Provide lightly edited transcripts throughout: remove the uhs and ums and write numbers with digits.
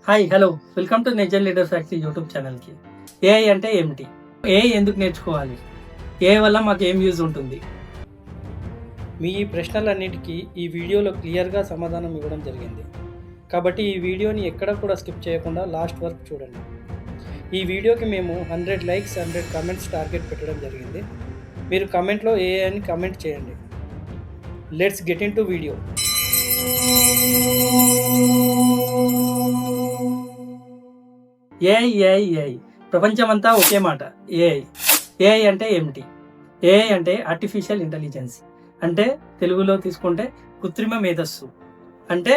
Hi hello welcome to nature leader factory YouTube ఛానల్కి. AI అంటే ఏమిటి, ఏఐ ఎందుకు నేర్చుకోవాలి, ఏఐ వల్ల మాకు ఏం యూజ్ ఉంటుంది, మీ ఈ ప్రశ్నలన్నిటికీ ఈ వీడియోలో క్లియర్గా సమాధానం ఇవ్వడం జరిగింది. కాబట్టి ఈ వీడియోని ఎక్కడ కూడా స్కిప్ చేయకుండా లాస్ట్ వరకు చూడండి. ఈ వీడియోకి మేము 100 లైక్స్ 100 కామెంట్స్ టార్గెట్ పెట్టడం జరిగింది. మీరు కామెంట్లో ఏఐ అని కామెంట్ చేయండి. Let's get in to video. AI ప్రపంచమంతా ఒకే మాట. ఏఐ అంటే ఏమిటి? ఏఐ అంటే ఆర్టిఫిషియల్ ఇంటెలిజెన్స్, అంటే తెలుగులో తీసుకుంటే కృత్రిమ మేధస్సు. అంటే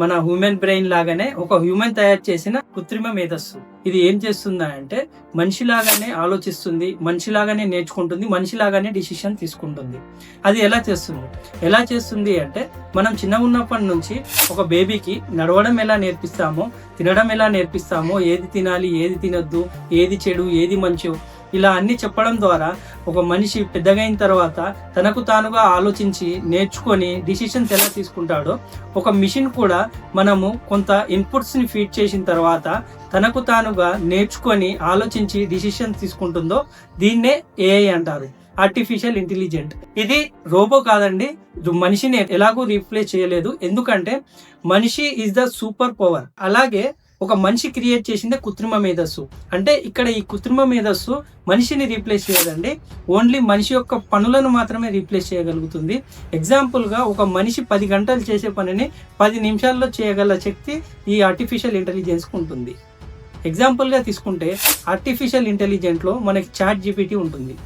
మన హ్యూమన్ బ్రెయిన్ లాగానే ఒక హ్యూమన్ తయారు చేసిన కృత్రిమ మేధస్సు. ఇది ఏం చేస్తుందా అంటే మనిషిలాగానే ఆలోచిస్తుంది, మనిషిలాగానే నేర్చుకుంటుంది, మనిషిలాగానే డిసిషన్ తీసుకుంటుంది. అది ఎలా చేస్తుంది అంటే మనం చిన్నగా ఉన్నప్పటి నుంచి ఒక బేబీకి నడవడం ఎలా నేర్పిస్తామో, తినడం ఎలా నేర్పిస్తామో, ఏది తినాలి ఏది తినొద్దు, ఏది చెడు ఏది మంచి, ఇలా అన్ని చెప్పడం ద్వారా ఒక మనిషి పెద్దగైన తర్వాత తనకు తానుగా ఆలోచించి నేర్చుకొని డిసిషన్స్ ఎలా తీసుకుంటాడో, ఒక మిషన్ కూడా మనము కొంత ఇన్పుట్స్ని ఫీడ్ చేసిన తర్వాత తనకు తానుగా నేర్చుకొని ఆలోచించి డిసిషన్స్ తీసుకుంటుందో దీన్నే ఏఐ అంటారు, ఆర్టిఫిషియల్ ఇంటెలిజెంట్. ఇది రోబో కాదండి, మనిషిని ఎలాగూ రీప్లేస్ చేయలేదు. ఎందుకంటే మనిషి ఈజ్ ద సూపర్ పవర్. అలాగే ఒక మనిషి క్రియేట్ చేసిందే కృత్రిమ మేధస్సు. అంటే ఇక్కడ ఈ కృత్రిమ మేధస్సు మనిషిని రీప్లేస్ చేయదండి, ఓన్లీ మనిషి యొక్క పనులను మాత్రమే రీప్లేస్ చేయగలుగుతుంది. ఎగ్జాంపుల్గా ఒక మనిషి 10 గంటలు చేసే పనిని 10 నిమిషాల్లో చేయగల శక్తి ఈ ఆర్టిఫిషియల్ ఇంటెలిజెన్స్కి ఉంటుంది. ఎగ్జాంపుల్గా తీసుకుంటే ఆర్టిఫిషియల్ ఇంటెలిజెంట్లో మనకి చాట్ జీపీటీ ఉంటుంది.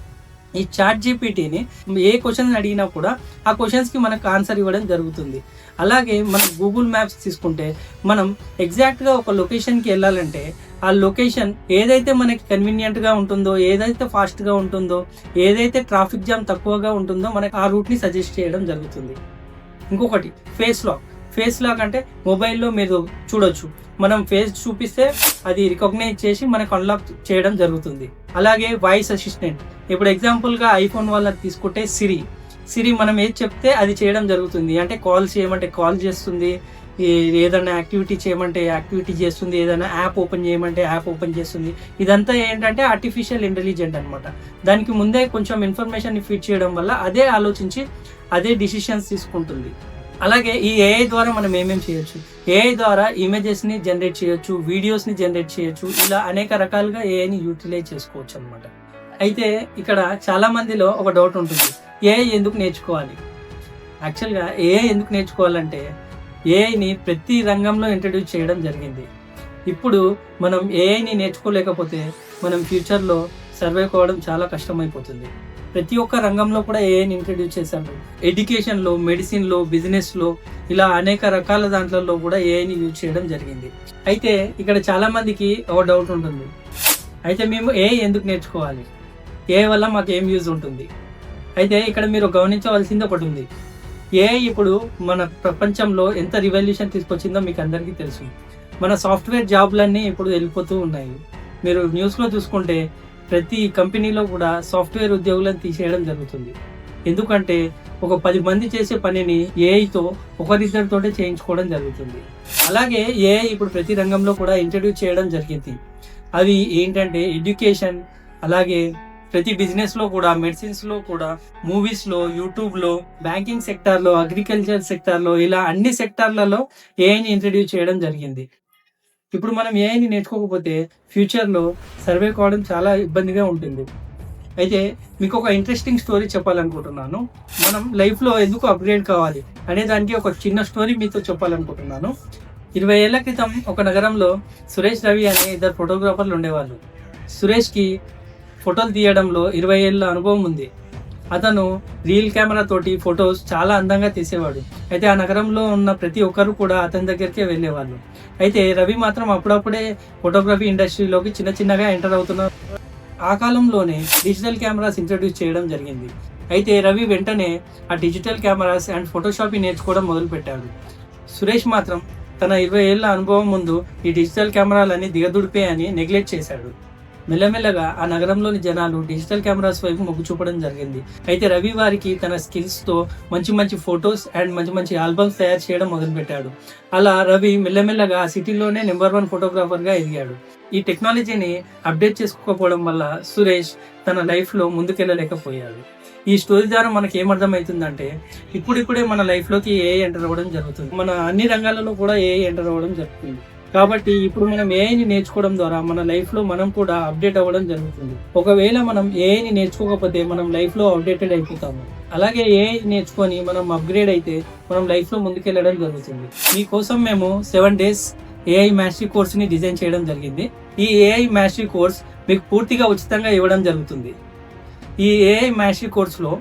ఈ చాట్ జీపీటీని ఏ క్వశ్చన్ అడిగినా కూడా ఆ క్వశ్చన్స్కి మనకు ఆన్సర్ ఇవ్వడం జరుగుతుంది. అలాగే మనం గూగుల్ మ్యాప్స్ తీసుకుంటే మనం ఎగ్జాక్ట్గా ఒక లొకేషన్కి వెళ్ళాలంటే ఆ లొకేషన్ ఏదైతే మనకి కన్వీనియంట్గా ఉంటుందో, ఏదైతే ఫాస్ట్గా ఉంటుందో, ఏదైతే ట్రాఫిక్ జామ్ తక్కువగా ఉంటుందో మనకి ఆ రూట్ని సజెస్ట్ చేయడం జరుగుతుంది. ఇంకొకటి ఫేస్ లాక్ అంటే మొబైల్లో మీరు చూడొచ్చు, మనం ఫేస్ చూపిస్తే అది రికగ్నైజ్ చేసి మనకు అన్లాక్ చేయడం జరుగుతుంది. అలాగే వాయిస్ అసిస్టెంట్, ఇప్పుడు ఎగ్జాంపుల్గా ఐఫోన్ వాళ్ళకి తీసుకుంటే సిరి మనం ఏది చెప్తే అది చేయడం జరుగుతుంది. అంటే కాల్ చేయమంటే కాల్ చేస్తుంది, ఏదైనా యాక్టివిటీ చేయమంటే యాక్టివిటీ చేస్తుంది, ఏదైనా యాప్ ఓపెన్ చేయమంటే యాప్ ఓపెన్ చేస్తుంది. ఇదంతా ఏంటంటే ఆర్టిఫిషియల్ ఇంటెలిజెంట్ అనమాట. దానికి ముందే కొంచెం ఇన్ఫర్మేషన్ ఫీడ్ చేయడం వల్ల అదే ఆలోచించి అదే డిసిషన్స్ తీసుకుంటుంది. అలాగే ఈ ఏఐ ద్వారా మనం ఏమేమి చేయొచ్చు, ఏఐ ద్వారా ఇమేజెస్ని జనరేట్ చేయొచ్చు, వీడియోస్ని జనరేట్ చేయొచ్చు, ఇలా అనేక రకాలుగా ఏఐని యూటిలైజ్ చేసుకోవచ్చు అనమాట. అయితే ఇక్కడ చాలా మందిలో ఒక డౌట్ ఉంటుంది, ఏఐ ఎందుకు నేర్చుకోవాలి? యాక్చువల్గా ఏఐ ఎందుకు నేర్చుకోవాలంటే ఏఐని ప్రతి రంగంలో ఇంట్రడ్యూస్ చేయడం జరిగింది. ఇప్పుడు మనం ఏఐని నేర్చుకోలేకపోతే మనం ఫ్యూచర్లో సర్వైవ్ కావడం చాలా కష్టమైపోతుంది. ప్రతి ఒక్క రంగంలో కూడా ఏఐని ఇంట్రడ్యూస్ చేశారు. ఎడ్యుకేషన్లో, మెడిసిన్లో, బిజినెస్లో, ఇలా అనేక రకాల దాంట్లో కూడా ఏఐని యూజ్ చేయడం జరిగింది. అయితే ఇక్కడ చాలా మందికి ఒక డౌట్ ఉంటుంది, అయితే మేము ఏఐ ఎందుకు నేర్చుకోవాలి, ఏఐ వల్ల మాకు ఏం యూజ్ ఉంటుంది? అయితే ఇక్కడ మీరు గమనించవలసింది ఒకటి ఉంది. ఏఐ ఇప్పుడు మన ప్రపంచంలో ఎంత రివల్యూషన్ తీసుకొచ్చిందో మీకు అందరికీ తెలుసు. మన సాఫ్ట్వేర్ జాబ్లన్నీ ఇప్పుడు వెళ్ళిపోతూ ఉన్నాయి. మీరు న్యూస్లో చూసుకుంటే ప్రతి కంపెనీలో కూడా సాఫ్ట్వేర్ ఉద్యోగులను తీసేయడం జరుగుతుంది. ఎందుకంటే ఒక 10 మంది చేసే పనిని ఏఐతో ఒకరిద్దరితోటే చేయించుకోవడం జరుగుతుంది. అలాగే ఏఐ ఇప్పుడు ప్రతి రంగంలో కూడా ఇంట్రడ్యూస్ చేయడం జరిగింది. అవి ఏంటంటే ఎడ్యుకేషన్, అలాగే ప్రతి బిజినెస్లో కూడా, మెడిసిన్స్లో కూడా, మూవీస్లో, యూట్యూబ్లో, బ్యాంకింగ్ సెక్టార్లో, అగ్రికల్చర్ సెక్టార్లో, ఇలా అన్ని సెక్టార్లలో ఏఐని ఇంట్రడ్యూస్ చేయడం జరిగింది. ఇప్పుడు మనం ఏఐని నేర్చుకోకపోతే ఫ్యూచర్లో సర్వే కావడం చాలా ఇబ్బందిగా ఉంటుంది. అయితే మీకు ఒక ఇంట్రెస్టింగ్ స్టోరీ చెప్పాలనుకుంటున్నాను. మనం లైఫ్లో ఎందుకు అప్గ్రేడ్ కావాలి అనే దానికి ఒక చిన్న స్టోరీ మీతో చెప్పాలనుకుంటున్నాను. 20 ఏళ్ల క్రితం ఒక నగరంలో సురేష్, రవి అనే 2 ఫోటోగ్రాఫర్లు ఉండేవాళ్ళు. సురేష్కి ఫోటోలు తీయడంలో 20 ఏళ్ళ అనుభవం ఉంది. అతను రీల్ కెమెరా తోటి ఫొటోస్ చాలా అందంగా తీసేవాడు. అయితే ఆ నగరంలో ఉన్న ప్రతి ఒక్కరు కూడా అతని దగ్గరికే వెళ్ళేవాళ్ళు. అయితే రవి మాత్రం అప్పుడప్పుడే ఫోటోగ్రఫీ ఇండస్ట్రీలోకి చిన్నగా ఎంటర్ అవుతున్నారు. ఆ కాలంలోనే డిజిటల్ కెమెరాస్ ఇంట్రడ్యూస్ చేయడం జరిగింది. అయితే రవి వెంటనే ఆ డిజిటల్ కెమెరాస్ అండ్ ఫోటోషాప్ నేర్చుకోవడం మొదలుపెట్టాడు. సురేష్ మాత్రం తన 20 ఏళ్ళ అనుభవం ముందు ఈ డిజిటల్ కెమెరాలన్నీ దిగదుడిపే అని నెగ్లెక్ట్ చేశాడు. మెల్లమెల్లగా ఆ నగరంలోని జనాలు డిజిటల్ కెమెరాస్ వైపు మొగ్గు చూపడం జరిగింది. అయితే రవి వారికి తన స్కిల్స్తో మంచి మంచి ఫొటోస్ అండ్ మంచి మంచి ఆల్బమ్స్ తయారు చేయడం మొదలుపెట్టాడు. అలా రవి మెల్లమెల్లగా ఆ సిటీలోనే నెంబర్ 1 ఫోటోగ్రాఫర్గా ఎదిగాడు. ఈ టెక్నాలజీని అప్డేట్ చేసుకోకపోవడం వల్ల సురేష్ తన లైఫ్లో ముందుకెళ్ళలేకపోయాడు. ఈ స్టోరీ ద్వారా మనకి ఏమర్థమవుతుందంటే ఇప్పుడిప్పుడే మన లైఫ్లోకి ఏఐ ఎంటర్ అవ్వడం జరుగుతుంది. మన అన్ని రంగాలలో కూడా ఏఐ ఎంటర్ అవ్వడం జరుగుతుంది. కాబట్టి ఇప్పుడు మనం ఏఐని నేర్చుకోవడం ద్వారా మన లైఫ్లో మనం కూడా అప్డేట్ అవ్వడం జరుగుతుంది. ఒకవేళ మనం ఏఐని నేర్చుకోకపోతే మనం లైఫ్లో అప్డేటెడ్ అయిపోతాము. అలాగే ఏఐ నేర్చుకొని మనం అప్గ్రేడ్ అయితే మనం లైఫ్లో ముందుకెళ్ళడం జరుగుతుంది. మీకోసం మేము 7 days ఏఐ మాస్టరీ కోర్స్ని డిజైన్ చేయడం జరిగింది. ఈ ఏఐ మాస్టరీ కోర్స్ మీకు పూర్తిగా ఉచితంగా ఇవ్వడం జరుగుతుంది. ఈ ఏఐ మాస్టరీ కోర్సులో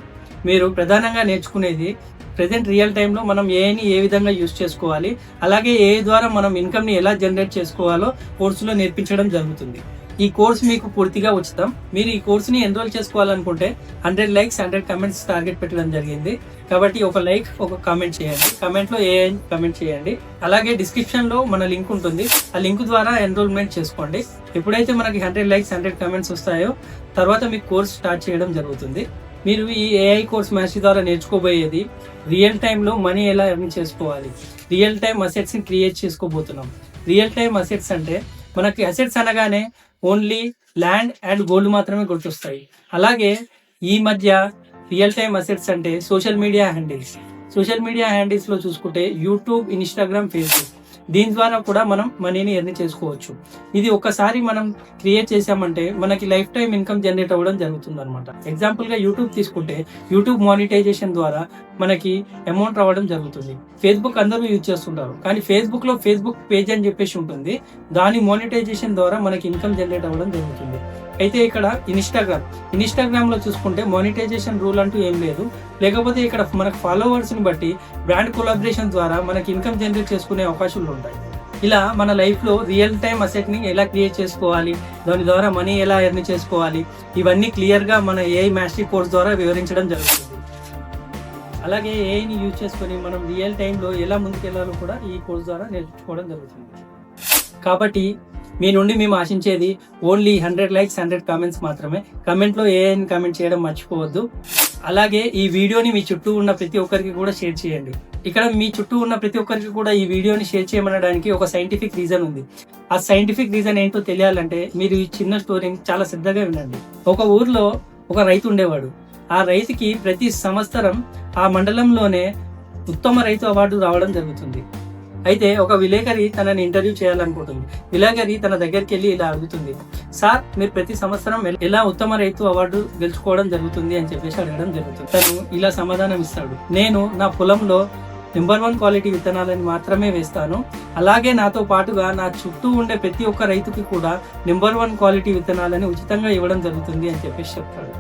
మీరు ప్రధానంగా నేర్చుకునేది ప్రజెంట్ రియల్ టైంలో మనం ఏఐని ఏ విధంగా యూజ్ చేసుకోవాలి, అలాగే ఏఐ ద్వారా మనం ఇన్కమ్ని ఎలా జనరేట్ చేసుకోవాలో కోర్సులో నేర్పించడం జరుగుతుంది. ఈ కోర్స్ మీకు పూర్తిగా ఉచితం. మీరు ఈ కోర్సుని ఎన్రోల్ చేసుకోవాలనుకుంటే 100 likes 100 comments టార్గెట్ పెట్టడం జరిగింది. కాబట్టి ఒక లైక్ ఒక కామెంట్ చేయండి. కామెంట్లో ఏఐ కామెంట్ చేయండి. అలాగే డిస్క్రిప్షన్లో మన లింక్ ఉంటుంది. ఆ లింక్ ద్వారా ఎన్రోల్మెంట్ చేసుకోండి. ఎప్పుడైతే మనకి 100 likes 100 comments వస్తాయో తర్వాత మీకు కోర్స్ స్టార్ట్ చేయడం జరుగుతుంది. మీరు ఈ ఏఐ కోర్స్ మాస్టరీ ద్వారా నేర్చుకోబోయేది రియల్ టైంలో మనీ ఎలా ఎర్న్ చేసుకోవాలి, రియల్ టైం అసెట్స్ని క్రియేట్ చేసుకోబోతున్నాం. రియల్ టైం అసెట్స్ అంటే మనకి అసెట్స్ అనగానే ఓన్లీ ల్యాండ్ అండ్ గోల్డ్ మాత్రమే గుర్తొస్తాయి. అలాగే ఈ మధ్య రియల్ టైం అసెట్స్ అంటే సోషల్ మీడియా హ్యాండిల్స్లో చూసుకుంటే యూట్యూబ్, ఇన్స్టాగ్రామ్, ఫేస్బుక్, దీని ద్వారా కూడా మనం మనీని ఎర్న్ చేసుకోవచ్చు. ఇది ఒక్కసారి మనం క్రియేట్ చేసామంటే మనకి లైఫ్ టైం ఇన్కమ్ జనరేట్ అవ్వడం జరుగుతుంది అనమాట. ఎగ్జాంపుల్గా యూట్యూబ్ తీసుకుంటే యూట్యూబ్ మానిటైజేషన్ ద్వారా మనకి అమౌంట్ రావడం జరుగుతుంది. ఫేస్బుక్ అందరూ యూజ్ చేస్తుంటారు, కానీ ఫేస్బుక్లో ఫేస్బుక్ పేజ్ అని చెప్పేసి ఉంటుంది. దాని మానిటైజేషన్ ద్వారా మనకి ఇన్కమ్ జనరేట్ అవ్వడం జరుగుతుంది. అయితే ఇక్కడ ఇన్స్టాగ్రామ్లో చూసుకుంటే మానిటైజేషన్ రూల్ అంటూ ఏం లేదు. లేకపోతే ఇక్కడ మనకు ఫాలోవర్స్ని బట్టి బ్రాండ్ కొలాబరేషన్ ద్వారా మనకి ఇన్కమ్ జనరేట్ చేసుకునే అవకాశాలు ఉంటాయి. ఇలా మన లైఫ్లో రియల్ టైం అసెట్ని ఎలా క్రియేట్ చేసుకోవాలి, దాని ద్వారా మనీ ఎలా ఎర్న్ చేసుకోవాలి, ఇవన్నీ క్లియర్గా మన ఏఐ మాస్టరీ కోర్స్ ద్వారా వివరించడం జరుగుతుంది. అలాగే ఏఐని యూజ్ చేసుకొని మనం రియల్ టైంలో ఎలా ముందుకెళ్లాలో కూడా ఈ కోర్స్ ద్వారా నేర్చుకోవడం జరుగుతుంది. కాబట్టి మీ నుండి మేము ఆశించేది ఓన్లీ 100 likes 100 comments మాత్రమే. కమెంట్లో ఏఐని కామెంట్ చేయడం మర్చిపోవద్దు. అలాగే ఈ వీడియోని మీ చుట్టూ ఉన్న ప్రతి ఒక్కరికి కూడా షేర్ చేయండి. ఇక్కడ మీ చుట్టూ ఉన్న ప్రతి ఒక్కరికి కూడా ఈ వీడియోని షేర్ చేయమనడానికి ఒక సైంటిఫిక్ రీజన్ ఉంది. ఆ సైంటిఫిక్ రీజన్ ఏంటో తెలియాలంటే మీరు ఈ చిన్న స్టోరీని చాలా శ్రద్ధగా వినండి. ఒక ఊర్లో ఒక రైతు ఉండేవాడు. ఆ రైతుకి ప్రతి సంవత్సరం ఆ మండలంలోనే ఉత్తమ రైతు అవార్డు రావడం జరుగుతుంది. అయితే ఒక విలేకరి తనని ఇంటర్వ్యూ చేయాలనుకుంటుంది. విలేకరి తన దగ్గరికి వెళ్ళి ఇలా అడుగుతుంది, సార్ మీరు ప్రతి సంవత్సరం ఎలా ఉత్తమ రైతు అవార్డు గెలుచుకోవడం జరుగుతుంది అని చెప్పేసి అడగడం జరుగుతుంది. తను ఇలా సమాధానం ఇస్తాడు, నేను నా పొలంలో నెంబర్ 1 క్వాలిటీ విత్తనాలని మాత్రమే వేస్తాను. అలాగే నాతో పాటుగా నా చుట్టూ ఉండే ప్రతి ఒక్క రైతుకి కూడా నెంబర్ 1 క్వాలిటీ విత్తనాలని ఉచితంగా ఇవ్వడం జరుగుతుంది అని చెప్పేసి చెప్తాడు.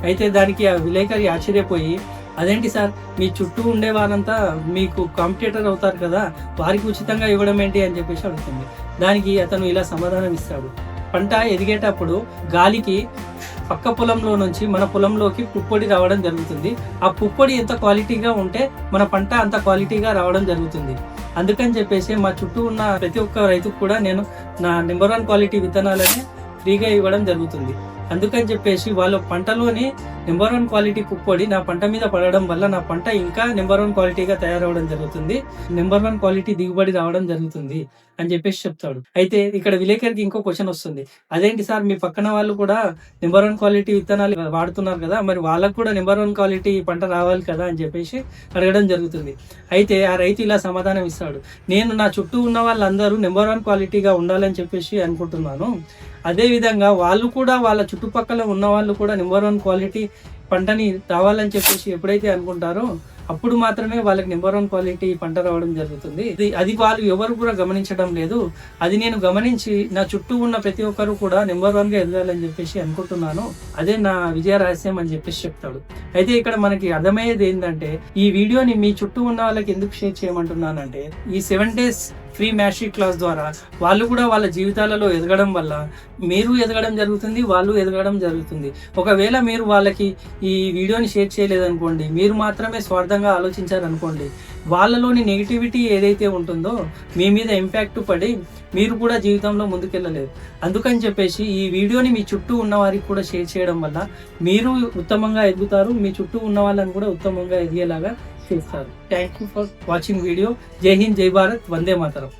అయితే దానికి ఆ విలేకరి ఆశ్చర్యపోయి, అదేంటి సార్, మీ చుట్టూ ఉండే వాళ్ళంతా మీకు కాంపిటేటర్ అవుతారు కదా, వారికి ఉచితంగా ఇవ్వడం ఏంటి అని చెప్పేసి అడుగుతుంది. దానికి అతను ఇలా సమాధానం ఇస్తాడు, పంట ఎదిగేటప్పుడు గాలికి పక్క పొలంలో నుంచి మన పొలంలోకి పుప్పొడి రావడం జరుగుతుంది. ఆ పుప్పొడి ఎంత క్వాలిటీగా ఉంటే మన పంట అంత క్వాలిటీగా రావడం జరుగుతుంది. అందుకని చెప్పేసి మా చుట్టూ ఉన్న ప్రతి ఒక్క రైతుకు కూడా నేను నా నెంబర్ 1 క్వాలిటీ విత్తనాలని ఫ్రీగా ఇవ్వడం జరుగుతుంది. అందుకని చెప్పేసి వాళ్ళ పంటలోని నెంబర్ 1 క్వాలిటీ పుప్పొడి నా పంట మీద పడడం వల్ల నా పంట ఇంకా నెంబర్ 1 క్వాలిటీగా తయారవడం జరుగుతుంది, నెంబర్ 1 క్వాలిటీ దిగుబడి రావడం జరుగుతుంది అని చెప్పేసి చెప్తాడు. అయితే ఇక్కడ విలేకరికి ఇంకో క్వశ్చన్ వస్తుంది, అదేంటి సార్ మీ పక్కన వాళ్ళు కూడా నెంబర్ 1 క్వాలిటీ విత్తనాలు వాడుతున్నారు కదా, మరి వాళ్ళకు కూడా నెంబర్ 1 క్వాలిటీ పంట రావాలి కదా అని చెప్పేసి అడగడం జరుగుతుంది. అయితే ఆ రైతు ఇలా సమాధానం ఇస్తాడు, నేను నా చుట్టూ ఉన్న వాళ్ళందరూ నెంబర్ 1 క్వాలిటీగా ఉండాలని చెప్పేసి అనుకుంటున్నాను. అదేవిధంగా వాళ్ళు కూడా వాళ్ళ చుట్టుపక్కల ఉన్న వాళ్ళు కూడా నెంబర్ 1 క్వాలిటీ పంటని రావాలని చెప్పేసి ఎప్పుడైతే అనుకుంటారో అప్పుడు మాత్రమే వాళ్ళకి నెంబర్ 1 క్వాలిటీ పంట రావడం జరుగుతుంది. అది వాళ్ళు ఎవరు కూడా గమనించడం లేదు. అది నేను గమనించి నా చుట్టూ ఉన్న ప్రతి ఒక్కరు కూడా నెంబర్ 1గా ఎదగాలని చెప్పేసి అనుకుంటున్నాను. అదే నా విజయ రహస్యం అని చెప్పేసి చెప్తాడు. అయితే ఇక్కడ మనకి అర్థమయ్యేది ఏంటంటే, ఈ వీడియోని మీ చుట్టూ ఉన్న వాళ్ళకి ఎందుకు షేర్ చేయమంటున్నానంటే, ఈ 7 days ఫ్రీ మాస్టరీ క్లాస్ ద్వారా వాళ్ళు కూడా వాళ్ళ జీవితాలలో ఎదగడం వల్ల మీరు ఎదగడం జరుగుతుంది, వాళ్ళు ఎదగడం జరుగుతుంది. ఒకవేళ మీరు వాళ్ళకి ఈ వీడియోని షేర్ చేయలేదనుకోండి, మీరు మాత్రమే స్వార్థంగా ఆలోచించారనుకోండి, వాళ్ళలోని నెగిటివిటీ ఏదైతే ఉంటుందో మీ మీద ఇంపాక్ట్ పడి మీరు కూడా జీవితంలో ముందుకెళ్ళలేరు. అందుకని చెప్పేసి ఈ వీడియోని మీ చుట్టూ ఉన్న వారికి కూడా షేర్ చేయడం వల్ల మీరు ఉత్తమంగా ఎదుగుతారు, మీ చుట్టూ ఉన్న వాళ్ళని కూడా ఉత్తమంగా ఎదిగేలాగా చేస్తారు. Thank you for watching video. జై హింద్, జై భారత్, వందే మాతరం.